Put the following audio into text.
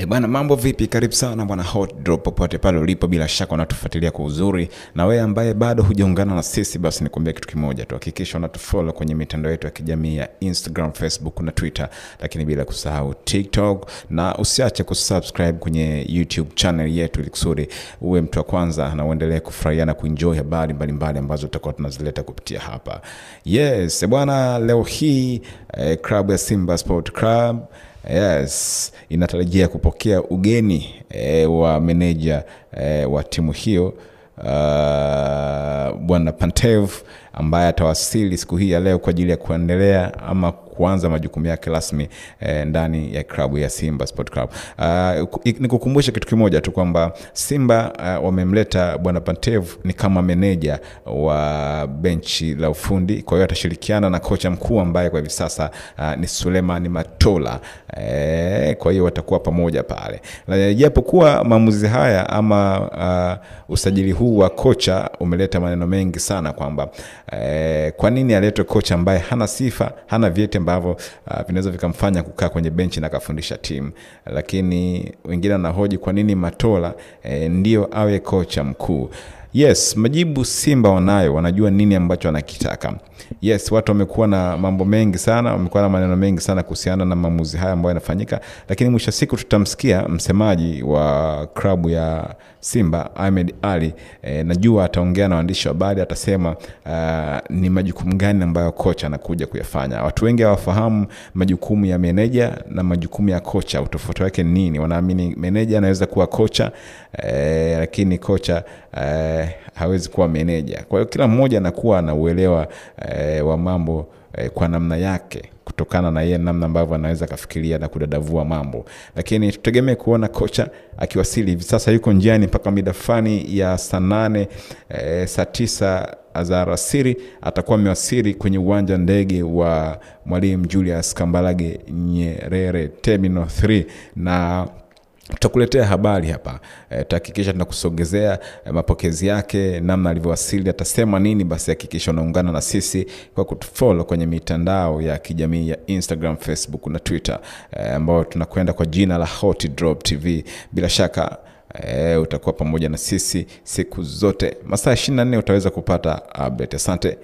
Bwana mambo vipi, karibu sana bwana Hot Drop popote pale ulipo, bila shaka unatufuatilia kwa uzuri. Na wewe ambaye bado hujaungana na sisi, basi nikwambia kitu kimoja tu, hakikisha unatufollow kwenye mitandao yetu ya kijamii ya Instagram, Facebook na Twitter, lakini bila kusahau TikTok, na usiache kusubscribe kwenye YouTube channel yetu ili kusudi uwe mtu wa kwanza na uendelee kufurahia na kuenjoy habari mbalimbali ambazo tutakuwa tunazileta kupitia hapa. Yes, bwana, leo hii klabu ya Simba Sport Club inatarajia kupokea ugeni wa meneja wa timu hiyo, bwana Pantev, ambaye atawasili siku hii ya leo kwa ajili ya kuendelea ama kuanza majukumu yake rasmi ndani ya klabu ya Simba Sport Club. Nikukumbusha kitu kimoja tu kwamba Simba wamemleta bwana Pantev ni kama meneja wa benchi la ufundi. Kwa hiyo atashirikiana na kocha mkuu ambaye kwa hivi sasa ni Suleiman Matola. Kwa hiyo watakuwa pamoja pale. Japokuwa maamuzi haya ama usajili huu wa kocha umeleta maneno mengi sana kwamba kwa nini aletwe kocha ambaye hana sifa, hana vyeti ambavyo vinaweza vikamfanya kukaa kwenye benchi na kufundisha timu. Lakini wengine wanahoji kwa nini Matola ndio awe kocha mkuu. Yes, majibu Simba wanayo, wanajua nini ambacho wanakitaka. Yes, watu wamekuwa na mambo mengi sana, wamekuwa na maneno mengi sana kuhusiana na maamuzi haya ambayo yanafanyika, lakini mwisho siku tutamsikia msemaji wa klabu ya Simba Ahmed Ali. Najua ataongea na waandishi wa habari, atasema ni majukumu gani ambayo kocha anakuja kuyafanya. Watu wengi hawafahamu majukumu ya meneja na majukumu ya kocha, utofauti wake ni nini. Wanaamini meneja anaweza kuwa kocha, lakini kocha hawezi kuwa meneja. Kwa hiyo kila mmoja anakuwa na uelewa wa mambo kwa namna yake, kutokana na yeye namna ambavyo anaweza kufikiria na kudadavua mambo. Lakini tutegemee kuona kocha akiwasili. Hivi sasa yuko njiani mpaka mida fulani ya saa 8 saa 9 za alasiri atakuwa amewasili kwenye uwanja ndege wa Mwalimu Julius Kambarage Nyerere Terminal 3, na tutakuletea habari hapa. Tutahakikisha tunakusogezea mapokezi yake, namna alivyowasili, atasema nini. Basi hakikisha unaungana na sisi kwa kutufollow kwenye mitandao ya kijamii ya Instagram, Facebook na Twitter, ambao tunakwenda kwa jina la Hot Drop TV. Bila shaka utakuwa pamoja na sisi siku zote, masaa 24 utaweza kupata update. Asante.